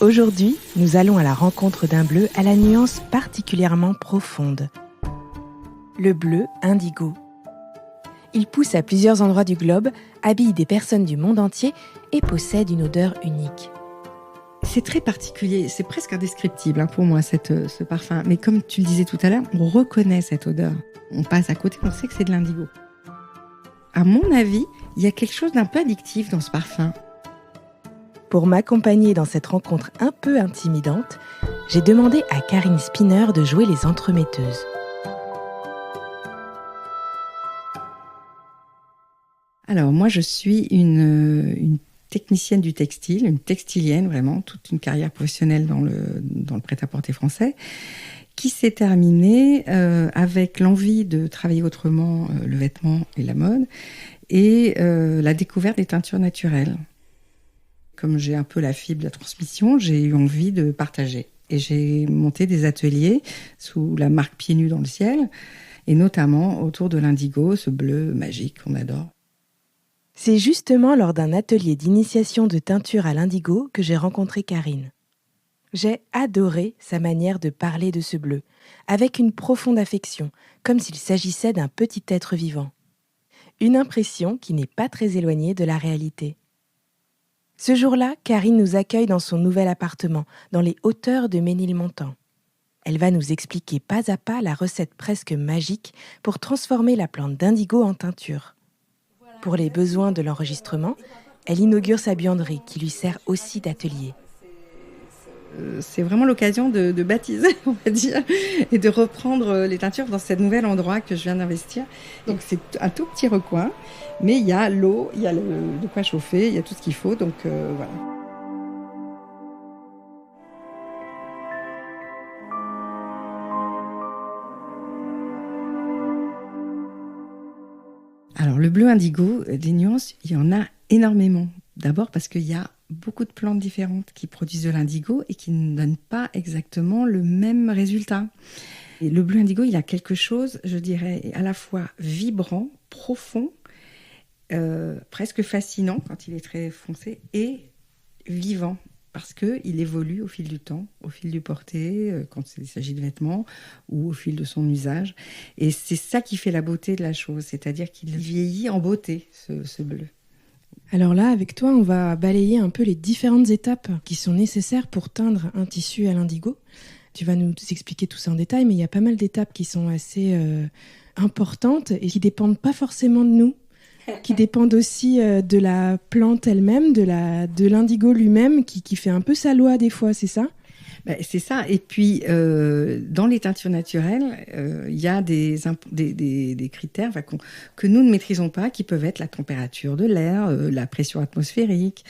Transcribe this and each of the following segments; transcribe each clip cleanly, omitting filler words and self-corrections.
Aujourd'hui, nous allons à la rencontre d'un bleu à la nuance particulièrement profonde. Le bleu indigo. Il pousse à plusieurs endroits du globe, habille des personnes du monde entier et possède une odeur unique. C'est très particulier, c'est presque indescriptible pour moi ce parfum. Mais comme tu le disais tout à l'heure, on reconnaît cette odeur. On passe à côté, on sait que c'est de l'indigo. À mon avis, il y a quelque chose d'un peu addictif dans ce parfum. Pour m'accompagner dans cette rencontre un peu intimidante, j'ai demandé à Karine Spinner de jouer les entremetteuses. Alors moi, je suis une technicienne du textile, une textilienne vraiment, toute une carrière professionnelle dans le prêt-à-porter français, qui s'est terminée avec l'envie de travailler autrement le vêtement et la mode, et la découverte des teintures naturelles. Comme j'ai un peu la fibre de la transmission, j'ai eu envie de partager. Et j'ai monté des ateliers sous la marque Pieds Nus dans le ciel, et notamment autour de l'indigo, ce bleu magique qu'on adore. C'est justement lors d'un atelier d'initiation de teinture à l'indigo que j'ai rencontré Karine. J'ai adoré sa manière de parler de ce bleu, avec une profonde affection, comme s'il s'agissait d'un petit être vivant. Une impression qui n'est pas très éloignée de la réalité. Ce jour-là, Karine nous accueille dans son nouvel appartement, dans les hauteurs de Ménilmontant. Elle va nous expliquer pas à pas la recette presque magique pour transformer la plante d'indigo en teinture. Pour les besoins de l'enregistrement, elle inaugure sa buanderie qui lui sert aussi d'atelier. C'est vraiment l'occasion de baptiser, on va dire, et de reprendre les teintures dans ce nouvel endroit que je viens d'investir. Donc c'est un tout petit recoin, mais il y a l'eau, il y a de quoi chauffer, il y a tout ce qu'il faut, donc voilà. Alors le bleu indigo, des nuances, il y en a énormément. D'abord parce qu'il y a beaucoup de plantes différentes qui produisent de l'indigo et qui ne donnent pas exactement le même résultat. Et le bleu indigo, il a quelque chose, je dirais, à la fois vibrant, profond, presque fascinant quand il est très foncé, et vivant, parce qu'il évolue au fil du temps, au fil du porté, quand il s'agit de vêtements, ou au fil de son usage. Et c'est ça qui fait la beauté de la chose, c'est-à-dire qu'il vieillit en beauté, ce bleu. Alors là, avec toi, on va balayer un peu les différentes étapes qui sont nécessaires pour teindre un tissu à l'indigo. Tu vas nous expliquer tout ça en détail, mais il y a pas mal d'étapes qui sont assez importantes et qui dépendent pas forcément de nous, qui dépendent aussi de la plante elle-même, de l'indigo lui-même, qui fait un peu sa loi des fois, c'est ça ? C'est ça. Et puis, dans les teintures naturelles, il y a des critères que nous ne maîtrisons pas, qui peuvent être la température de l'air, la pression atmosphérique,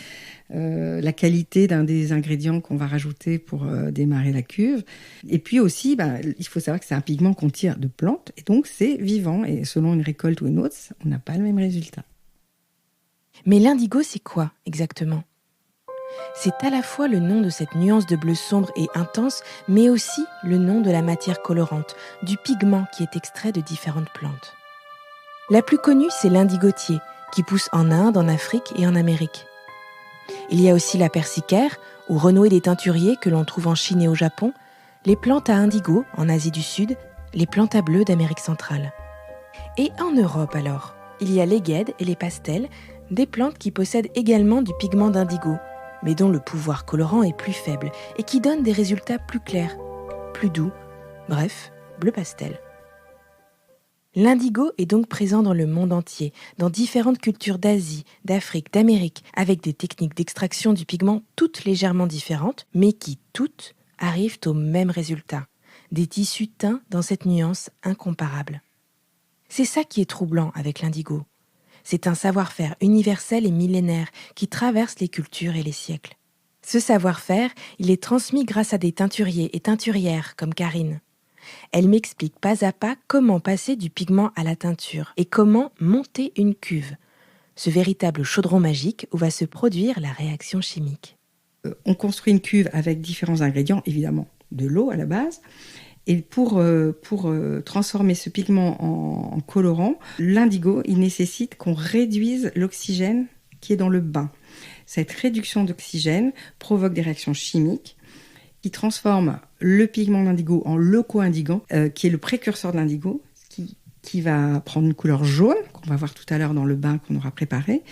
la qualité d'un des ingrédients qu'on va rajouter pour démarrer la cuve. Et puis aussi, il faut savoir que c'est un pigment qu'on tire de plantes, et donc c'est vivant. Et selon une récolte ou une autre, on n'a pas le même résultat. Mais l'indigo, c'est quoi exactement ? C'est à la fois le nom de cette nuance de bleu sombre et intense, mais aussi le nom de la matière colorante, du pigment qui est extrait de différentes plantes. La plus connue, c'est l'indigotier, qui pousse en Inde, en Afrique et en Amérique. Il y a aussi la persicaire, ou renouée des teinturiers que l'on trouve en Chine et au Japon, les plantes à indigo en Asie du Sud, les plantes à bleu d'Amérique centrale. Et en Europe alors, il y a les guèdes et les pastels, des plantes qui possèdent également du pigment d'indigo, mais dont le pouvoir colorant est plus faible et qui donnent des résultats plus clairs, plus doux, bref, bleu pastel. L'indigo est donc présent dans le monde entier, dans différentes cultures d'Asie, d'Afrique, d'Amérique, avec des techniques d'extraction du pigment toutes légèrement différentes, mais qui toutes arrivent au même résultat, des tissus teints dans cette nuance incomparable. C'est ça qui est troublant avec l'indigo. C'est un savoir-faire universel et millénaire qui traverse les cultures et les siècles. Ce savoir-faire, il est transmis grâce à des teinturiers et teinturières comme Karine. Elle m'explique pas à pas comment passer du pigment à la teinture et comment monter une cuve, ce véritable chaudron magique où va se produire la réaction chimique. On construit une cuve avec différents ingrédients, évidemment de l'eau à la base. Et pour transformer ce pigment en colorant, l'indigo, il nécessite qu'on réduise l'oxygène qui est dans le bain. Cette réduction d'oxygène provoque des réactions chimiques qui transforment le pigment d'indigo en leuco-indigo, qui est le précurseur de l'indigo, qui va prendre une couleur jaune, qu'on va voir tout à l'heure dans le bain qu'on aura préparé,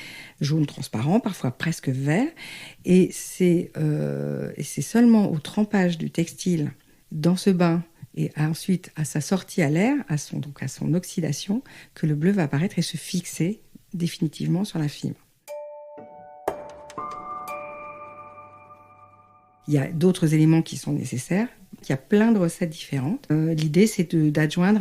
jaune transparent, parfois presque vert. Et c'est seulement au trempage du textile dans ce bain et ensuite à sa sortie à l'air, à son oxydation, que le bleu va apparaître et se fixer définitivement sur la fibre. Il y a d'autres éléments qui sont nécessaires. Il y a plein de recettes différentes. L'idée, c'est d'adjoindre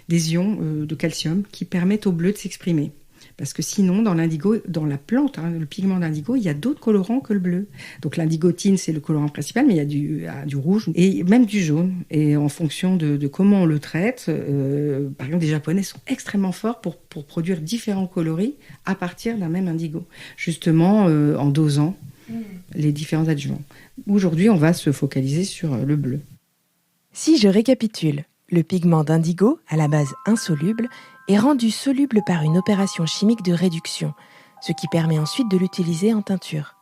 des ions de calcium qui permettent au bleu de s'exprimer. Parce que sinon, dans l'indigo, dans la plante, le pigment d'indigo, il y a d'autres colorants que le bleu. Donc l'indigotine, c'est le colorant principal, mais il y a du rouge et même du jaune. Et en fonction de comment on le traite, par exemple, les Japonais sont extrêmement forts pour produire différents coloris à partir d'un même indigo, justement en dosant les différents adjuvants. Aujourd'hui, on va se focaliser sur le bleu. Si je récapitule, le pigment d'indigo, à la base insoluble, est rendu soluble par une opération chimique de réduction, ce qui permet ensuite de l'utiliser en teinture.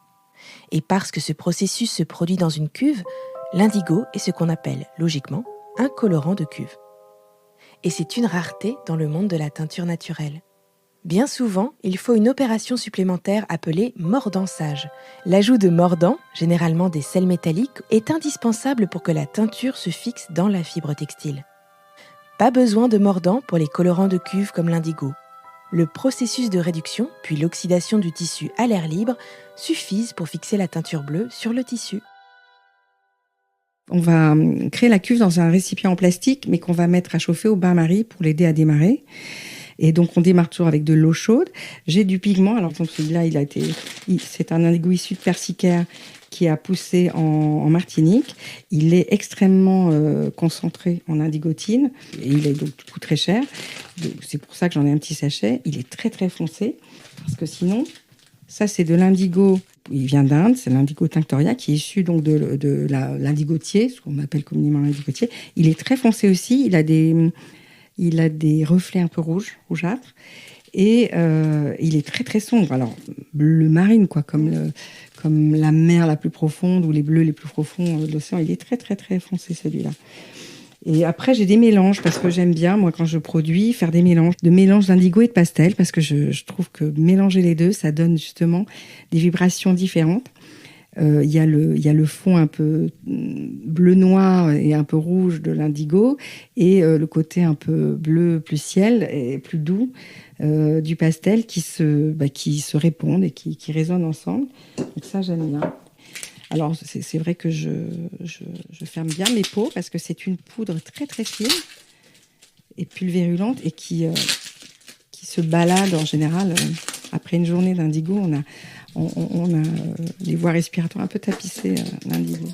Et parce que ce processus se produit dans une cuve, l'indigo est ce qu'on appelle, logiquement, un colorant de cuve. Et c'est une rareté dans le monde de la teinture naturelle. Bien souvent, il faut une opération supplémentaire appelée mordançage. L'ajout de mordants, généralement des sels métalliques, est indispensable pour que la teinture se fixe dans la fibre textile. Pas besoin de mordants pour les colorants de cuve comme l'indigo. Le processus de réduction, puis l'oxydation du tissu à l'air libre, suffisent pour fixer la teinture bleue sur le tissu. On va créer la cuve dans un récipient en plastique, mais qu'on va mettre à chauffer au bain-marie pour l'aider à démarrer. Et donc, on démarre toujours avec de l'eau chaude. J'ai du pigment. Alors, celui-là, c'est un indigo issu de persicaire qui a poussé en Martinique. Il est extrêmement concentré en indigotine et il est donc du coup très cher. C'est pour ça que j'en ai un petit sachet. Il est très, très foncé parce que sinon, ça, c'est de l'indigo. Il vient d'Inde, c'est l'indigo tinctoria qui est issu donc de l'indigotier, ce qu'on appelle communément l'indigotier. Il est très foncé aussi. Il a des reflets un peu rougeâtres et il est très très sombre. Alors bleu marine quoi, comme la mer la plus profonde ou les bleus les plus profonds de l'océan. Il est très très très foncé celui-là. Et après j'ai des mélanges parce que j'aime bien moi quand je produis faire des mélanges d'indigo et de pastel parce que je trouve que mélanger les deux ça donne justement des vibrations différentes. Il y a le fond un peu bleu noir et un peu rouge de l'indigo et le côté un peu bleu plus ciel et plus doux du pastel qui se répondent et qui résonnent ensemble. Donc ça j'aime bien. Alors c'est vrai que je ferme bien mes pots parce que c'est une poudre très très fine et pulvérulente et qui se balade en général après une journée d'indigo. On a les voies respiratoires un peu tapissées d'indigo.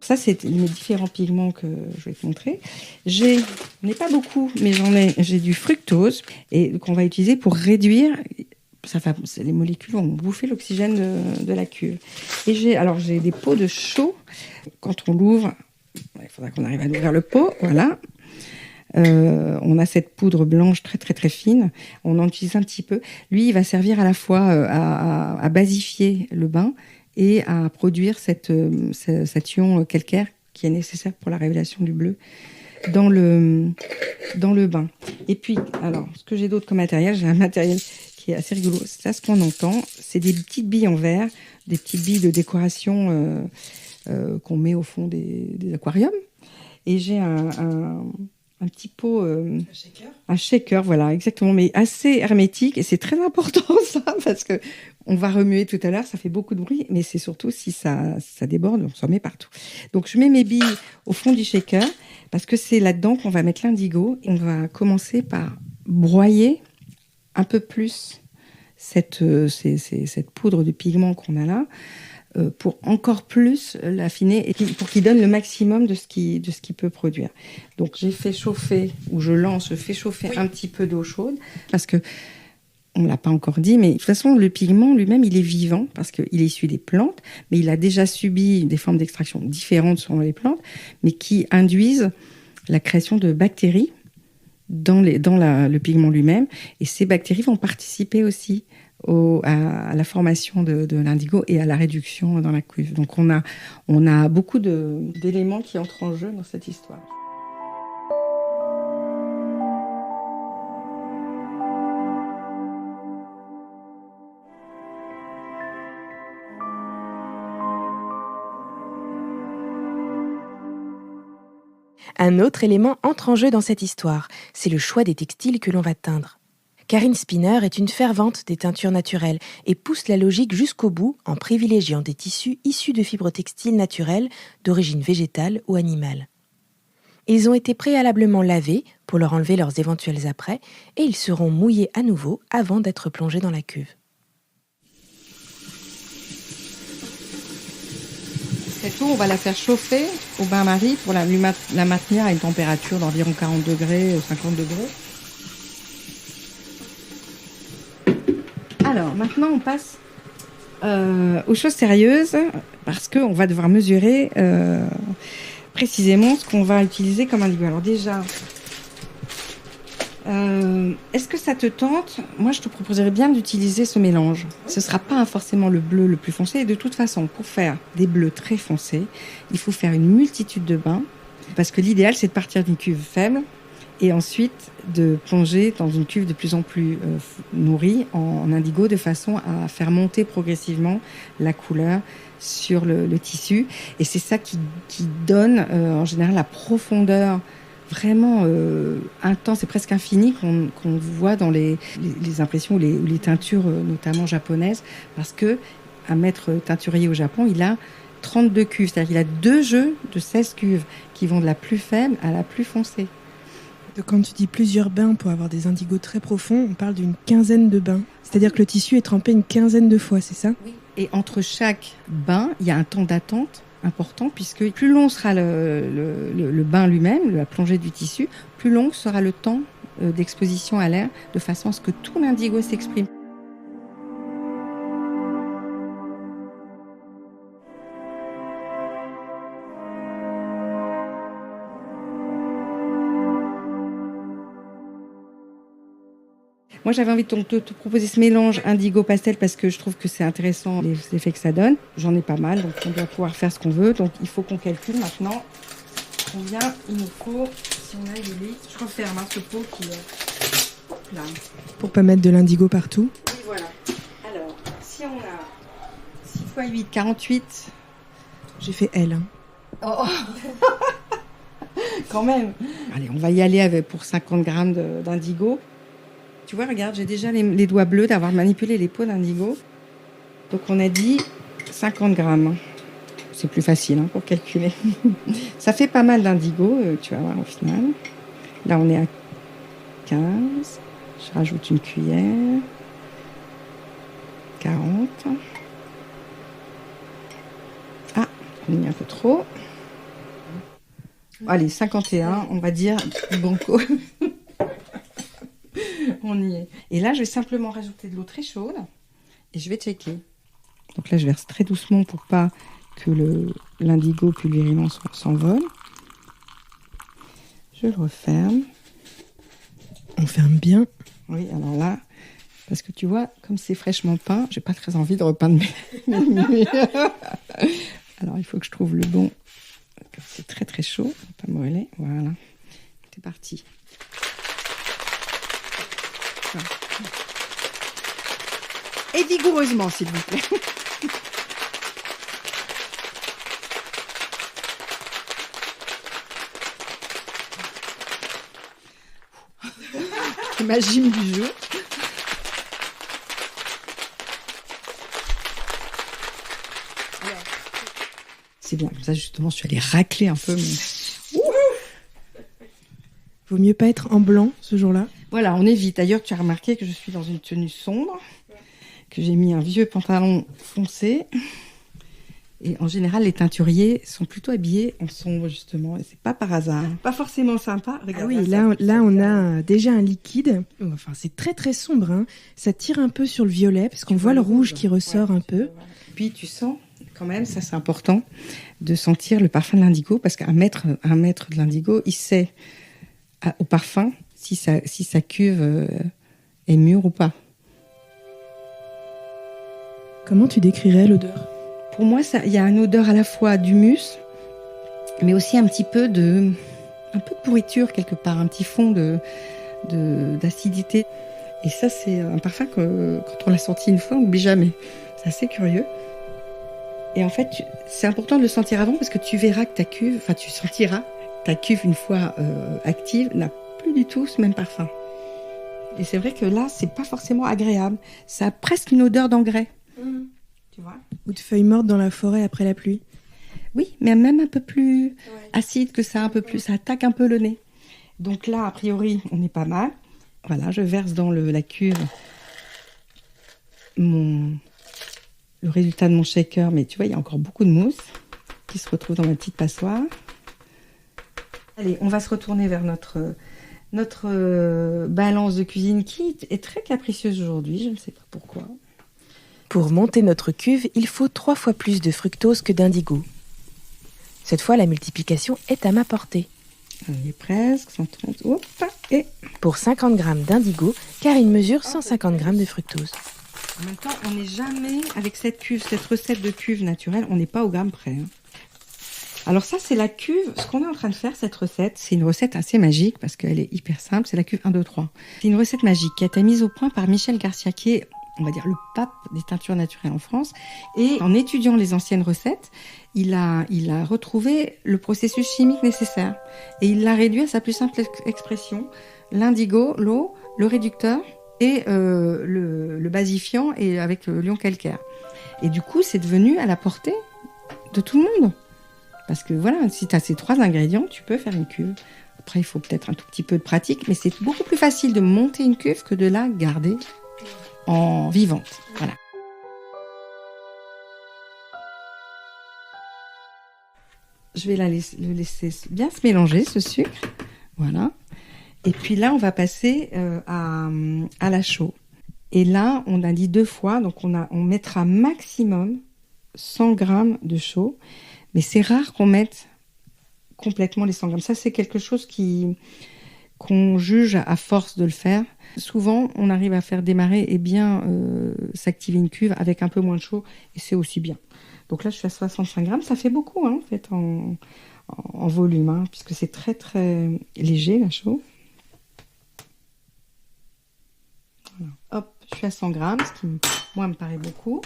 Ça, c'est mes différents pigments que je vais te montrer. J'en ai pas beaucoup, mais j'ai du fructose et qu'on va utiliser pour réduire. Les molécules vont bouffer l'oxygène de la cuve. Et j'ai des pots de chaux. Quand on l'ouvre, il faudra qu'on arrive à ouvrir le pot. Voilà. On a cette poudre blanche très très très fine. On en utilise un petit peu. Lui, il va servir à la fois à basifier le bain et à produire cet ion calcaire qui est nécessaire pour la révélation du bleu dans le bain. Et puis, alors, ce que j'ai d'autre comme matériel, j'ai un matériel qui est assez rigolo. C'est ça ce qu'on entend. C'est des petites billes en verre, des petites billes de décoration qu'on met au fond des aquariums. Et j'ai un petit pot... un shaker, voilà, exactement, mais assez hermétique. Et c'est très important, ça, parce que on va remuer tout à l'heure, ça fait beaucoup de bruit, mais c'est surtout si ça déborde, on s'en met partout. Donc, je mets mes billes au fond du shaker, parce que c'est là-dedans qu'on va mettre l'indigo. On va commencer par broyer un peu plus cette poudre de pigment qu'on a là, pour encore plus l'affiner et pour qu'il donne le maximum de ce qu'il peut produire. Donc, je fais chauffer un petit peu d'eau chaude, parce que on ne l'a pas encore dit, mais de toute façon, le pigment lui-même, il est vivant parce qu'il est issu des plantes, mais il a déjà subi des formes d'extraction différentes selon les plantes, mais qui induisent la création de bactéries dans le pigment lui-même. Et ces bactéries vont participer aussi à la formation de l'indigo et à la réduction dans la cuve. Donc on a beaucoup d'éléments qui entrent en jeu dans cette histoire. Un autre élément entre en jeu dans cette histoire, c'est le choix des textiles que l'on va teindre. Karine Spinner est une fervente des teintures naturelles et pousse la logique jusqu'au bout en privilégiant des tissus issus de fibres textiles naturelles d'origine végétale ou animale. Ils ont été préalablement lavés pour leur enlever leurs éventuels apprêts et ils seront mouillés à nouveau avant d'être plongés dans la cuve. Cette eau, on va la faire chauffer au bain-marie pour la maintenir à une température d'environ 40 degrés, 50 degrés. Alors, maintenant, on passe aux choses sérieuses parce qu'on va devoir mesurer précisément ce qu'on va utiliser comme indigo. Alors déjà, est-ce que ça te tente ? Moi, je te proposerais bien d'utiliser ce mélange. Ce ne sera pas forcément le bleu le plus foncé. Et de toute façon, pour faire des bleus très foncés, il faut faire une multitude de bains. Parce que l'idéal, c'est de partir d'une cuve faible et ensuite de plonger dans une cuve de plus en plus nourrie en indigo de façon à faire monter progressivement la couleur sur le tissu. Et c'est ça qui donne en général la profondeur vraiment intense et presque infinie qu'on voit dans les impressions ou les teintures notamment japonaises, parce que un maître teinturier au Japon, il a 32 cuves, c'est-à-dire qu'il a 2 jeux de 16 cuves qui vont de la plus faible à la plus foncée. Donc quand tu dis plusieurs bains pour avoir des indigos très profonds, on parle d'une quinzaine de bains. C'est-à-dire que le tissu est trempé une quinzaine de fois, c'est ça ? Oui. Et entre chaque bain, il y a un temps d'attente important, puisque plus long sera le bain lui-même, la plongée du tissu, plus long sera le temps d'exposition à l'air, de façon à ce que tout l'indigo s'exprime. Moi, j'avais envie de te proposer ce mélange indigo-pastel parce que je trouve que c'est intéressant les effets que ça donne. J'en ai pas mal, donc on doit pouvoir faire ce qu'on veut. Donc il faut qu'on calcule maintenant combien il nous faut, si on a les litres. Je referme ce pot qui est là. Pour pas mettre de l'indigo partout. Oui, voilà. Alors, si on a 6 x 8, 48. J'ai fait L. Oh. Quand même. Allez, on va y aller pour 50 grammes d'indigo. Tu vois, regarde, j'ai déjà les doigts bleus d'avoir manipulé les pots d'indigo. Donc, on a dit 50 grammes. C'est plus facile pour calculer. Ça fait pas mal d'indigo, tu vas voir au final. Là, on est à 15. Je rajoute une cuillère. 40. Ah, on a mis un peu trop. Allez, 51, on va dire banco. On y est. Et là, je vais simplement rajouter de l'eau très chaude et je vais checker. Donc là, je verse très doucement pour pas que l'indigo pulvérulant s'envole. Je le referme. On ferme bien. Oui, alors là, parce que tu vois, comme c'est fraîchement peint, j'ai pas très envie de repeindre mes murs. Alors, il faut que je trouve le bon. C'est très très chaud, faut pas me brûler. Voilà, c'est parti. Et vigoureusement, s'il vous plaît. Magie du jeu. C'est bien, comme ça justement, je suis allée racler un peu. Vaut mieux pas être en blanc ce jour-là. Voilà, on évite. D'ailleurs, tu as remarqué que je suis dans une tenue sombre, que j'ai mis un vieux pantalon foncé. Et en général, les teinturiers sont plutôt habillés en sombre, justement. Et c'est pas par hasard. Pas forcément sympa. Ah oui, là, on a déjà un liquide. Enfin, c'est très, très sombre. Hein. Ça tire un peu sur le violet, parce qu'on voit le rouge qui ressort un peu. Puis, tu sens, quand même, ça c'est important, de sentir le parfum de l'indigo, parce qu'un maître de l'indigo, il sait au parfum si sa cuve est mûre ou pas. Comment tu décrirais l'odeur ? Pour moi, il y a une odeur à la fois d'humus, mais aussi un petit peu de pourriture quelque part, un petit fond d'acidité. Et ça, c'est un parfum que, quand on l'a senti une fois, on n'oublie jamais. C'est assez curieux. Et en fait, c'est important de le sentir avant parce que tu verras que tu sentiras que ta cuve, une fois active, n'a plus du tout ce même parfum. Et c'est vrai que là, c'est pas forcément agréable. Ça a presque une odeur d'engrais. Tu vois ? Ou de feuilles mortes dans la forêt après la pluie. Oui, mais même un peu plus acide que ça, un peu plus, ça attaque un peu le nez. Donc là, a priori, on est pas mal. Voilà, je verse dans la cuve le résultat de mon shaker, mais tu vois, il y a encore beaucoup de mousse qui se retrouve dans ma petite passoire. Allez, on va se retourner vers notre balance de cuisine qui est très capricieuse aujourd'hui, je ne sais pas pourquoi. Pour monter notre cuve, il faut 3 fois plus de fructose que d'indigo. Cette fois, la multiplication est à ma portée. On y est presque, 130, hop, et... Pour 50 g d'indigo, car il mesure 150 g de fructose. En même temps, on n'est jamais, avec cette recette de cuve naturelle, on n'est pas au gramme près. Hein. Alors ça, c'est la cuve, ce qu'on est en train de faire, cette recette, c'est une recette assez magique, parce qu'elle est hyper simple, c'est la cuve 1, 2, 3. C'est une recette magique qui a été mise au point par Michel Garcia, qui est, on va dire, le pape des teintures naturelles en France. Et en étudiant les anciennes recettes, il a retrouvé le processus chimique nécessaire. Et il l'a réduit à sa plus simple expression. L'indigo, l'eau, le réducteur et le basifiant et avec l'ion calcaire. Et du coup, c'est devenu à la portée de tout le monde. Parce que voilà, si tu as ces 3 ingrédients, tu peux faire une cuve. Après, il faut peut-être un tout petit peu de pratique, mais c'est beaucoup plus facile de monter une cuve que de la garder en vivante. Voilà. Je vais le laisser bien se mélanger, ce sucre. Voilà. Et puis là, on va passer à la chaux. Et là, on a dit 2 fois, donc on mettra maximum 100 grammes de chaux. Mais c'est rare qu'on mette complètement les 100 grammes. Ça, c'est quelque chose qu'on juge à force de le faire. Souvent, on arrive à faire démarrer et bien s'activer une cuve avec un peu moins de chaux, et c'est aussi bien. Donc là, je suis à 65 grammes. Ça fait beaucoup, hein, en fait, en volume, hein, puisque c'est très, très léger, la chaux. Voilà. Hop, je suis à 100 grammes, ce qui, moi, me paraît beaucoup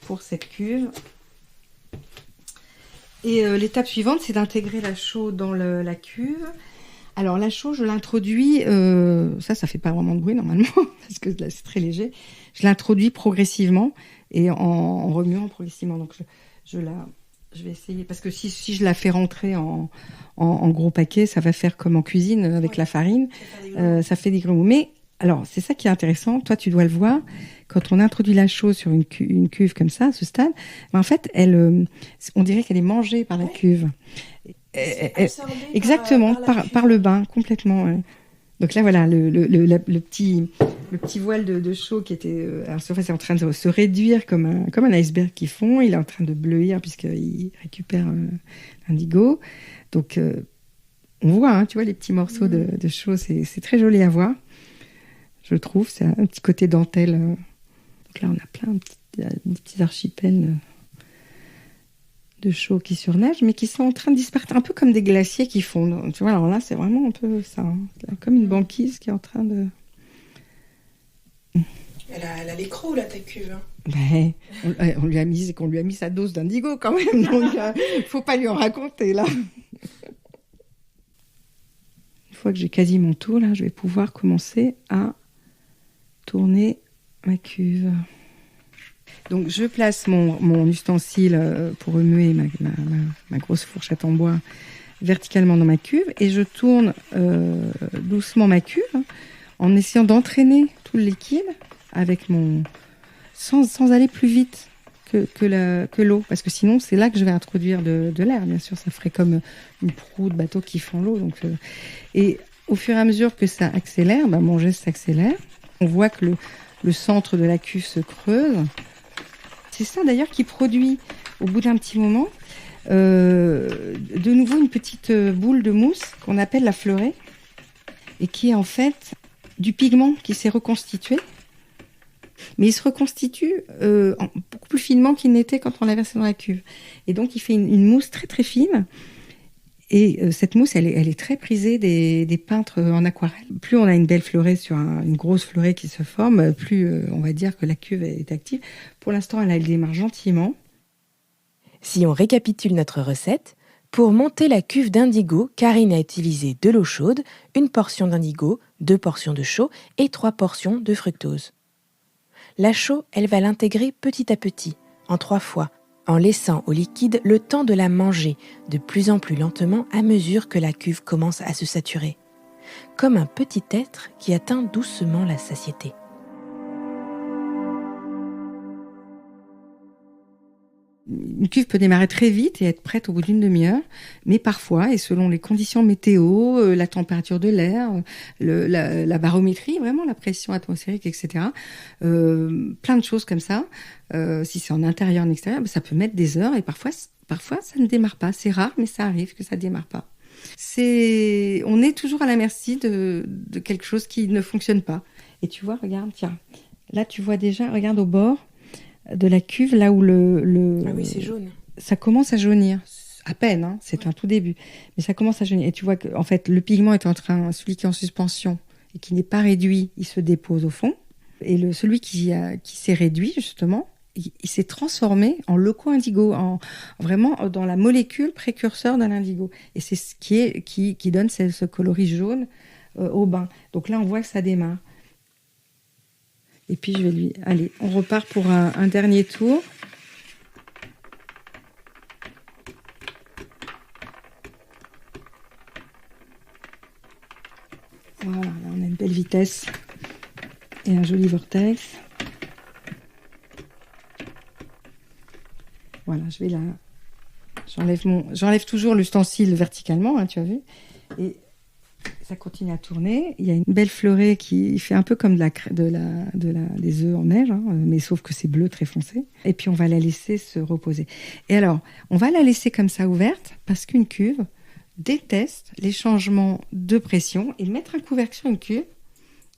pour cette cuve. Et l'étape suivante, c'est d'intégrer la chaux dans la cuve. Alors la chaux, je l'introduis, ça fait pas vraiment de bruit normalement, parce que là c'est très léger. Je l'introduis progressivement et en remuant progressivement. Donc je vais essayer, parce que si je la fais rentrer en gros paquet, ça va faire comme en cuisine avec la farine, ça fait des grenouilles. Mais alors c'est ça qui est intéressant, toi tu dois le voir, quand on introduit la chaux sur une cuve comme ça, à ce stade, en fait, on dirait qu'elle est mangée par la cuve. Exactement, par le bain, complètement. Ouais. Donc là, voilà, le petit voile de chaux qui était à la surface est en train de se réduire comme un iceberg qui fond. Il est en train de bleuir puisqu'il récupère l'indigo. Donc, on voit, hein, tu vois, les petits morceaux de chaux, c'est très joli à voir. Je trouve, c'est un petit côté dentelle. Donc là, on a plein de petits archipels de chaux qui surnagent, mais qui sont en train de disparaître, un peu comme des glaciers qui fondent. Tu vois, alors là, c'est vraiment un peu ça, hein. Comme une banquise qui est en train de... Elle a les crocs, là, ta cuve. Hein. Ben, on lui a mis sa dose d'indigo quand même, donc faut pas lui en raconter, là. Une fois que j'ai quasi mon tour, là, je vais pouvoir commencer à tourner ma cuve. Donc je place mon ustensile pour remuer ma grosse fourchette en bois verticalement dans ma cuve et je tourne doucement ma cuve en essayant d'entraîner tout le liquide avec sans aller plus vite que l'eau, parce que sinon c'est là que je vais introduire de l'air. Bien sûr, ça ferait comme une proue de bateau qui fend l'eau. Et au fur et à mesure que ça accélère, mon geste s'accélère. On voit que le centre de la cuve se creuse. C'est ça d'ailleurs qui produit, au bout d'un petit moment, de nouveau une petite boule de mousse qu'on appelle la fleurée, et qui est en fait du pigment qui s'est reconstitué. Mais il se reconstitue beaucoup plus finement qu'il n'était quand on l'a versé dans la cuve. Et donc il fait une mousse très très fine. Et cette mousse, elle est très prisée des peintres en aquarelle. Plus on a une belle fleurée sur une grosse fleurée qui se forme, plus on va dire que la cuve est active. Pour l'instant, elle démarre gentiment. Si on récapitule notre recette, pour monter la cuve d'indigo, Karine a utilisé de l'eau chaude, une portion d'indigo, 2 portions de chaux et 3 portions de fructose. La chaux, elle va l'intégrer petit à petit, en 3 fois, en laissant au liquide le temps de la manger, de plus en plus lentement à mesure que la cuve commence à se saturer, comme un petit être qui atteint doucement la satiété. Une cuve peut démarrer très vite et être prête au bout d'une demi-heure, mais parfois, et selon les conditions météo, la température de l'air, la barométrie, vraiment la pression atmosphérique, etc., plein de choses comme ça, si c'est en intérieur, en extérieur, ça peut mettre des heures et parfois ça ne démarre pas. C'est rare, mais ça arrive que ça ne démarre pas. On est toujours à la merci de quelque chose qui ne fonctionne pas. Et tu vois, regarde, tiens, là tu vois déjà, regarde au bord de la cuve, là où Ah oui, c'est jaune. Ça commence à jaunir, à peine, hein, c'est un tout début, mais ça commence à jaunir. Et tu vois que, en fait, le pigment est celui qui est en suspension et qui n'est pas réduit, il se dépose au fond. Et celui qui s'est réduit, justement, il s'est transformé en loco-indigo, vraiment dans la molécule précurseur de l'indigo. Et c'est ce qui donne ce coloris jaune au bain. Donc là, on voit que ça démarre. Et puis je vais allez, on repart pour un dernier tour. Voilà, là on a une belle vitesse et un joli vortex. Voilà, j'enlève toujours l'ustensile verticalement, hein, tu as vu. Et ça continue à tourner. Il y a une belle fleurée qui fait un peu comme des œufs en neige, hein, mais sauf que c'est bleu très foncé. Et puis on va la laisser se reposer. Et alors, on va la laisser comme ça ouverte parce qu'une cuve déteste les changements de pression. Et mettre un couvercle sur une cuve,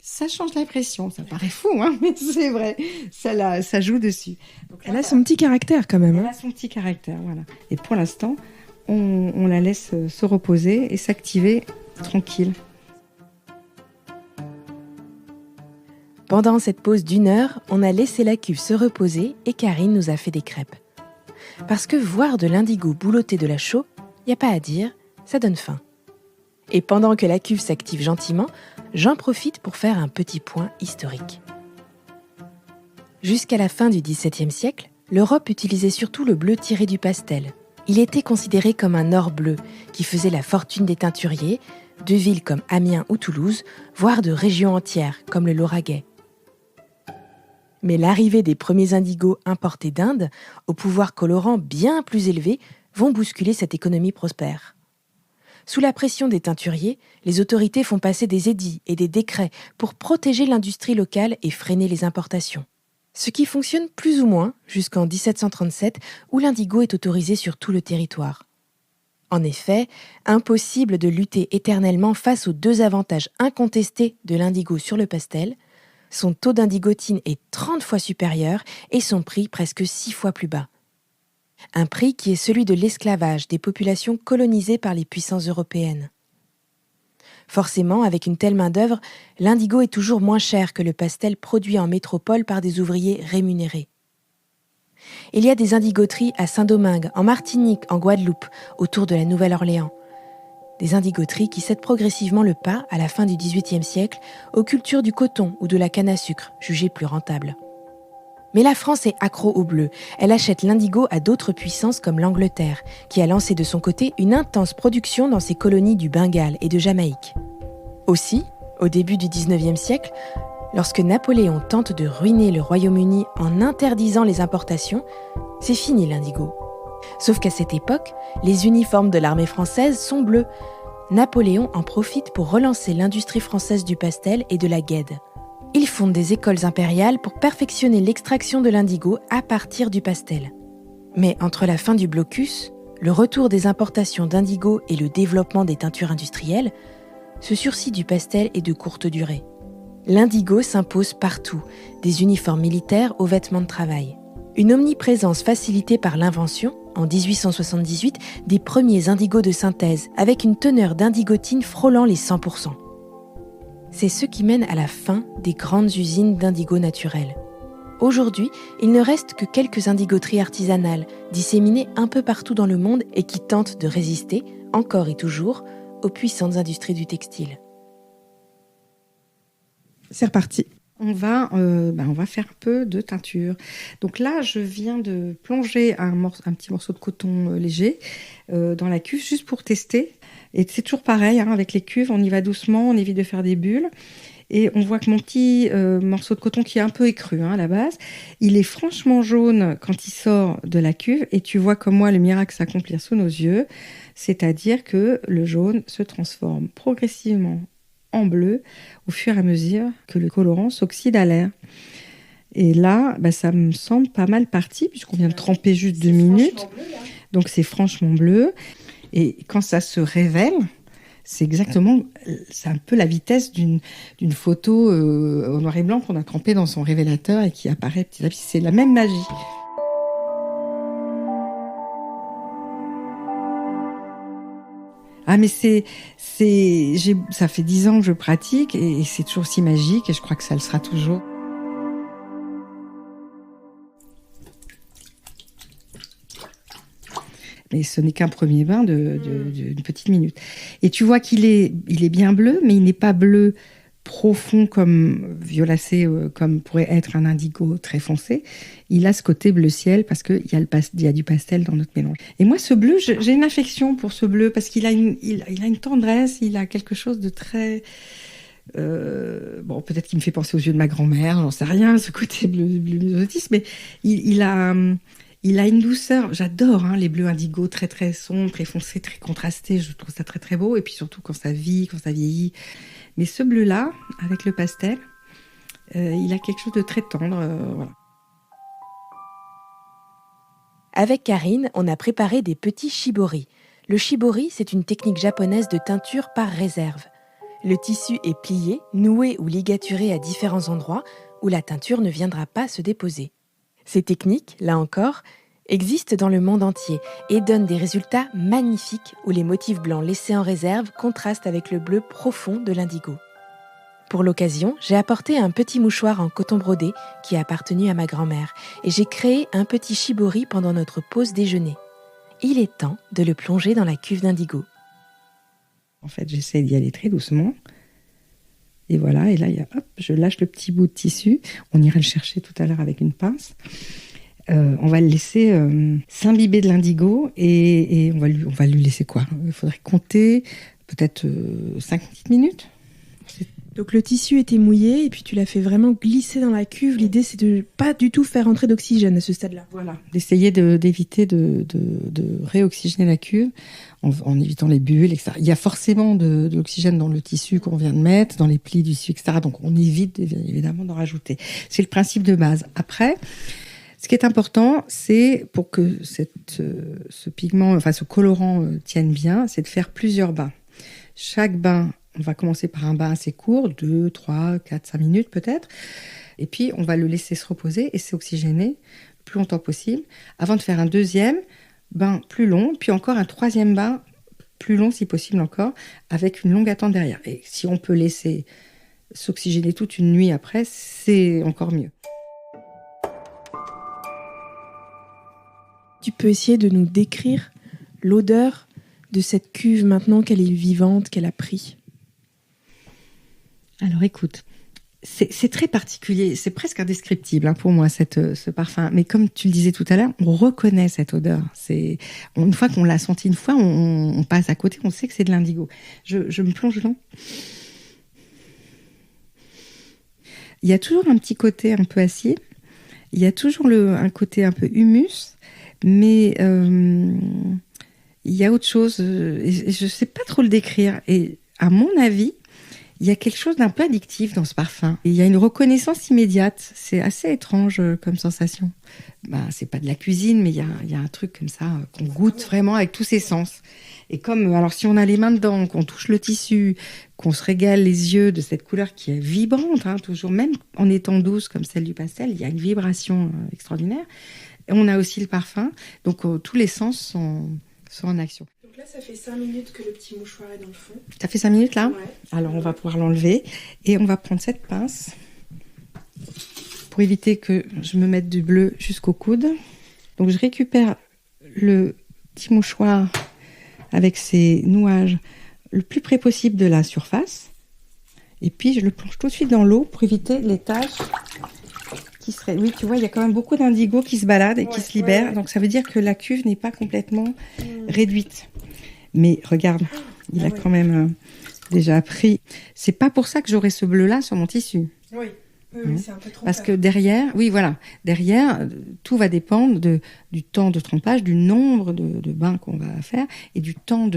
ça change la pression. Ça paraît fou, hein, mais c'est vrai. Ça joue dessus. Donc, elle a son petit caractère quand même. Elle a son petit caractère, voilà. Et pour l'instant, on la laisse se reposer et s'activer tranquille. Pendant cette pause d'1 heure, on a laissé la cuve se reposer et Karine nous a fait des crêpes. Parce que voir de l'indigo boulotter de la chaux, y a pas à dire, ça donne faim. Et pendant que la cuve s'active gentiment, j'en profite pour faire un petit point historique. Jusqu'à la fin du XVIIe siècle, l'Europe utilisait surtout le bleu tiré du pastel. Il était considéré comme un or bleu qui faisait la fortune des teinturiers, de villes comme Amiens ou Toulouse, voire de régions entières comme le Lauragais. Mais l'arrivée des premiers indigos importés d'Inde, au pouvoir colorant bien plus élevé, vont bousculer cette économie prospère. Sous la pression des teinturiers, les autorités font passer des édits et des décrets pour protéger l'industrie locale et freiner les importations. Ce qui fonctionne plus ou moins jusqu'en 1737 où l'indigo est autorisé sur tout le territoire. En effet, impossible de lutter éternellement face aux 2 avantages incontestés de l'indigo sur le pastel. Son taux d'indigotine est 30 fois supérieur et son prix presque 6 fois plus bas. Un prix qui est celui de l'esclavage des populations colonisées par les puissances européennes. Forcément, avec une telle main-d'œuvre, l'indigo est toujours moins cher que le pastel produit en métropole par des ouvriers rémunérés. Il y a des indigoteries à Saint-Domingue, en Martinique, en Guadeloupe, autour de la Nouvelle-Orléans. Des indigoteries qui cèdent progressivement le pas, à la fin du XVIIIe siècle, aux cultures du coton ou de la canne à sucre, jugées plus rentables. Mais la France est accro au bleu. Elle achète l'indigo à d'autres puissances comme l'Angleterre, qui a lancé de son côté une intense production dans ses colonies du Bengale et de Jamaïque. Aussi, au début du XIXe siècle, Lorsque Napoléon tente de ruiner le Royaume-Uni en interdisant les importations, c'est fini l'indigo. Sauf qu'à cette époque, les uniformes de l'armée française sont bleus. Napoléon en profite pour relancer l'industrie française du pastel et de la guède. Il fonde des écoles impériales pour perfectionner l'extraction de l'indigo à partir du pastel. Mais entre la fin du blocus, le retour des importations d'indigo et le développement des teintures industrielles, ce sursis du pastel est de courte durée. L'indigo s'impose partout, des uniformes militaires aux vêtements de travail. Une omniprésence facilitée par l'invention, en 1878, des premiers indigos de synthèse, avec une teneur d'indigotine frôlant les 100%. C'est ce qui mène à la fin des grandes usines d'indigo naturel. Aujourd'hui, il ne reste que quelques indigoteries artisanales, disséminées un peu partout dans le monde et qui tentent de résister, encore et toujours, aux puissantes industries du textile. C'est reparti. On va faire un peu de teinture. Donc là, je viens de plonger un petit morceau de coton léger dans la cuve juste pour tester. Et c'est toujours pareil, avec les cuves, on y va doucement, on évite de faire des bulles. Et on voit que mon petit morceau de coton qui est un peu écru à la base, il est franchement jaune quand il sort de la cuve. Et tu vois comme moi le miracle s'accomplir sous nos yeux. C'est-à-dire que le jaune se transforme progressivement en bleu au fur et à mesure que le colorant s'oxyde à l'air. Et là, ça me semble pas mal parti puisqu'on vient de tremper juste 2 minutes. Bleu, donc c'est franchement bleu. Et quand ça se révèle, c'est un peu la vitesse d'une photo au noir et blanc qu'on a trempée dans son révélateur et qui apparaît petit à petit. C'est la même magie. Ah mais ça fait 10 ans que je pratique et c'est toujours si magique et je crois que ça le sera toujours. Mais ce n'est qu'un premier bain d'une petite minute. Et tu vois qu'il est bien bleu, mais il n'est pas bleu profond comme violacé, comme pourrait être un indigo très foncé. Il a ce côté bleu ciel parce qu'il y a du pastel dans notre mélange. Et moi, ce bleu, j'ai une affection pour ce bleu parce qu'il a une tendresse, il a quelque chose de très... peut-être qu'il me fait penser aux yeux de ma grand-mère, j'en sais rien, ce côté bleu mais il a une douceur. J'adore les bleus indigo très très sombres, très foncés, très contrastés. Je trouve ça très très beau. Et puis surtout quand ça vieillit. Mais ce bleu-là, avec le pastel, il a quelque chose de très tendre. Voilà. Avec Karine, on a préparé des petits shibori. Le shibori, c'est une technique japonaise de teinture par réserve. Le tissu est plié, noué ou ligaturé à différents endroits où la teinture ne viendra pas se déposer. Ces techniques, là encore, existent dans le monde entier et donnent des résultats magnifiques où les motifs blancs laissés en réserve contrastent avec le bleu profond de l'indigo. Pour l'occasion, j'ai apporté un petit mouchoir en coton brodé qui a appartenu à ma grand-mère et j'ai créé un petit shibori pendant notre pause déjeuner. Il est temps de le plonger dans la cuve d'indigo. En fait, j'essaie d'y aller très doucement. Et voilà, et là, je lâche le petit bout de tissu. On ira le chercher tout à l'heure avec une pince. On va le laisser s'imbiber de l'indigo et on va lui laisser quoi ? Il faudrait compter peut-être 5 petites minutes. Donc le tissu était mouillé et puis tu l'as fait vraiment glisser dans la cuve. L'idée, c'est de pas du tout faire entrer d'oxygène à ce stade-là. Voilà, d'essayer d'éviter de réoxygéner la cuve en évitant les bulles, etc. Il y a forcément de l'oxygène dans le tissu qu'on vient de mettre, dans les plis du tissu, etc. Donc on évite évidemment d'en rajouter. C'est le principe de base. Après, ce qui est important, c'est pour que ce pigment, ce colorant tienne bien, c'est de faire plusieurs bains. Chaque bain, on va commencer par un bain assez court, 2, 3, 4, 5 minutes peut-être. Et puis, on va le laisser se reposer et s'oxygéner le plus longtemps possible avant de faire un deuxième bain plus long, puis encore un troisième bain plus long si possible encore, avec une longue attente derrière. Et si on peut laisser s'oxygéner toute une nuit après, c'est encore mieux. Tu peux essayer de nous décrire l'odeur de cette cuve maintenant qu'elle est vivante, qu'elle a pris. Alors écoute, c'est très particulier, c'est presque indescriptible pour moi ce parfum. Mais comme tu le disais tout à l'heure, on reconnaît cette odeur. Une fois qu'on l'a senti une fois, on passe à côté, on sait que c'est de l'indigo. Je me plonge dedans. Il y a toujours un petit côté un peu acier, il y a toujours un côté un peu humus, mais il y a autre chose, et je ne sais pas trop le décrire. Et à mon avis, il y a quelque chose d'un peu addictif dans ce parfum. Et il y a une reconnaissance immédiate. C'est assez étrange comme sensation. C'est pas de la cuisine, mais il y a un truc comme ça qu'on goûte vraiment avec tous ses sens. Et alors si on a les mains dedans, qu'on touche le tissu, qu'on se régale les yeux de cette couleur qui est vibrante, toujours, même en étant douce comme celle du pastel, il y a une vibration extraordinaire. Et on a aussi le parfum. Donc tous les sens sont en action. Donc là, ça fait 5 minutes que le petit mouchoir est dans le fond. Ça fait 5 minutes là ? Ouais. Alors on va pouvoir l'enlever et on va prendre cette pince pour éviter que je me mette du bleu jusqu'au coude. Donc je récupère le petit mouchoir avec ses nouages le plus près possible de la surface et puis je le plonge tout de suite dans l'eau pour éviter les taches qui seraient... Oui, tu vois, il y a quand même beaucoup d'indigo qui se baladent et qui se libèrent. Ouais. Donc ça veut dire que la cuve n'est pas complètement réduite. Mais regarde, il a quand même déjà pris. C'est pas pour ça que j'aurai ce bleu-là sur mon tissu. Oui, c'est un peu trompeur. Parce que derrière, tout va dépendre du temps de trempage, du nombre de bains qu'on va faire et du temps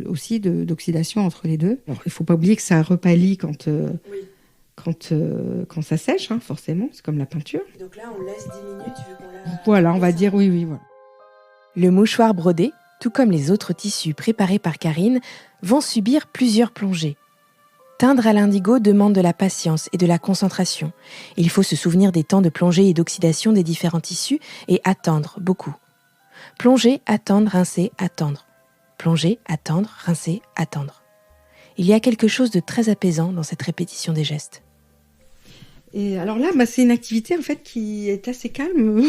aussi d'oxydation entre les deux. Alors, il faut pas oublier que ça repâlit quand ça sèche, forcément. C'est comme la peinture. Donc là, on laisse 10 minutes vu qu'on l'a... Voilà, on va dire oui, voilà. Le mouchoir brodé, tout comme les autres tissus préparés par Karine, vont subir plusieurs plongées. Teindre à l'indigo demande de la patience et de la concentration. Il faut se souvenir des temps de plongée et d'oxydation des différents tissus et attendre beaucoup. Plonger, attendre, rincer, attendre. Plonger, attendre, rincer, attendre. Il y a quelque chose de très apaisant dans cette répétition des gestes. Et alors là, c'est une activité en fait qui est assez calme,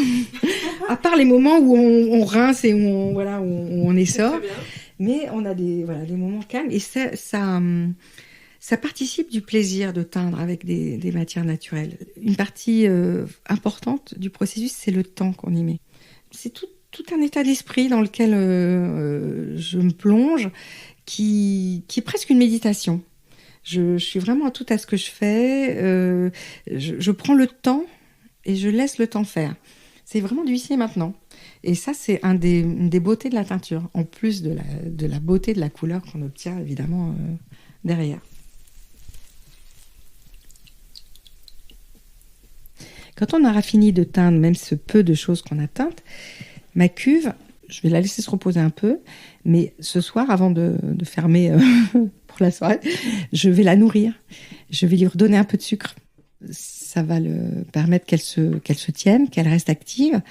à part les moments où on rince et où on essore. Mais on a des moments calmes et ça participe du plaisir de teindre avec des matières naturelles. Une partie importante du processus, c'est le temps qu'on y met. C'est tout un état d'esprit dans lequel je me plonge, qui est presque une méditation. Je suis vraiment tout à ce que je fais. Je prends le temps et je laisse le temps faire. C'est vraiment du ici et maintenant. Et ça, c'est une des beautés de la teinture, en plus de la beauté de la couleur qu'on obtient évidemment derrière. Quand on aura fini de teindre même ce peu de choses qu'on a teintes, ma cuve, je vais la laisser se reposer un peu, mais ce soir, avant de fermer pour la soirée, je vais la nourrir. Je vais lui redonner un peu de sucre. Ça va permettre qu'elle se tienne, qu'elle reste active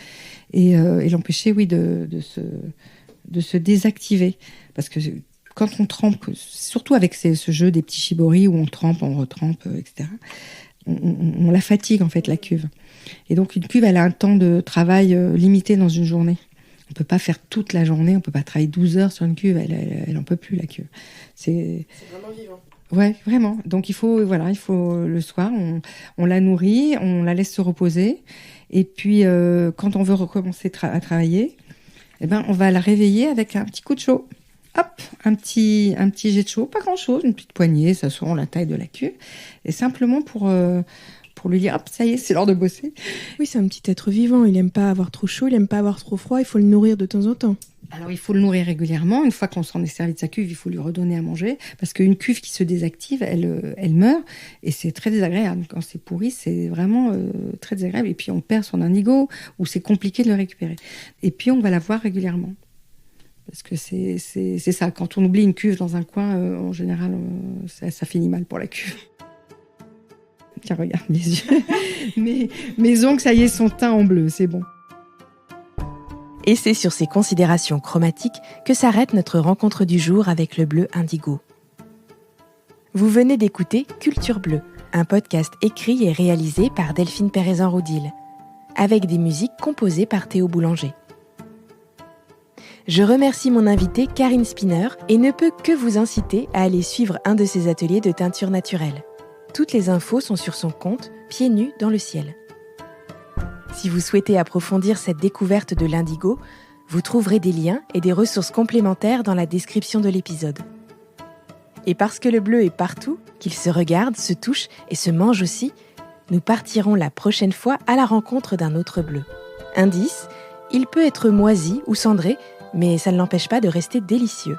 et l'empêcher, de se désactiver. Parce que quand on trempe, surtout avec ce jeu des petits shibori où on trempe, on retrempe, etc., on la fatigue en fait, la cuve. Et donc une cuve, elle a un temps de travail limité dans une journée. On peut pas faire toute la journée, on peut pas travailler 12 heures sur une cuve, elle en peut plus, la cuve. C'est vraiment vivant. Ouais, vraiment. Donc il faut le soir, on la nourrit, on la laisse se reposer. Et puis quand on veut recommencer à travailler, on va la réveiller avec un petit coup de chaud. Hop, un petit jet de chaud, pas grand chose, une petite poignée, ça selon la taille de la cuve. Et simplement pour lui dire, hop, ça y est, c'est l'heure de bosser. Oui, c'est un petit être vivant, il aime pas avoir trop chaud, il aime pas avoir trop froid, il faut le nourrir de temps en temps. Alors, il faut le nourrir régulièrement. Une fois qu'on s'en est servi de sa cuve, il faut lui redonner à manger. Parce qu'une cuve qui se désactive, elle meurt. Et c'est très désagréable. Quand c'est pourri, c'est vraiment très désagréable. Et puis, on perd son indigo, ou c'est compliqué de le récupérer. Et puis, on va la voir régulièrement. Parce que c'est ça. Quand on oublie une cuve dans un coin, en général, ça finit mal pour la cuve. Tiens, regarde mes yeux. Mes ongles, ça y est, sont teints en bleu. C'est bon. Et c'est sur ces considérations chromatiques que s'arrête notre rencontre du jour avec le bleu indigo. Vous venez d'écouter Culture Bleue, un podcast écrit et réalisé par Delphine Pérezan-Roudil, avec des musiques composées par Théo Boulanger. Je remercie mon invitée Karine Spinner et ne peux que vous inciter à aller suivre un de ses ateliers de teinture naturelle. Toutes les infos sont sur son compte Pieds nus dans le ciel. Si vous souhaitez approfondir cette découverte de l'indigo, vous trouverez des liens et des ressources complémentaires dans la description de l'épisode. Et parce que le bleu est partout, qu'il se regarde, se touche et se mange aussi, Nous partirons la prochaine fois à la rencontre d'un autre bleu. Indice, il peut être moisi ou cendré, mais ça ne l'empêche pas de rester délicieux.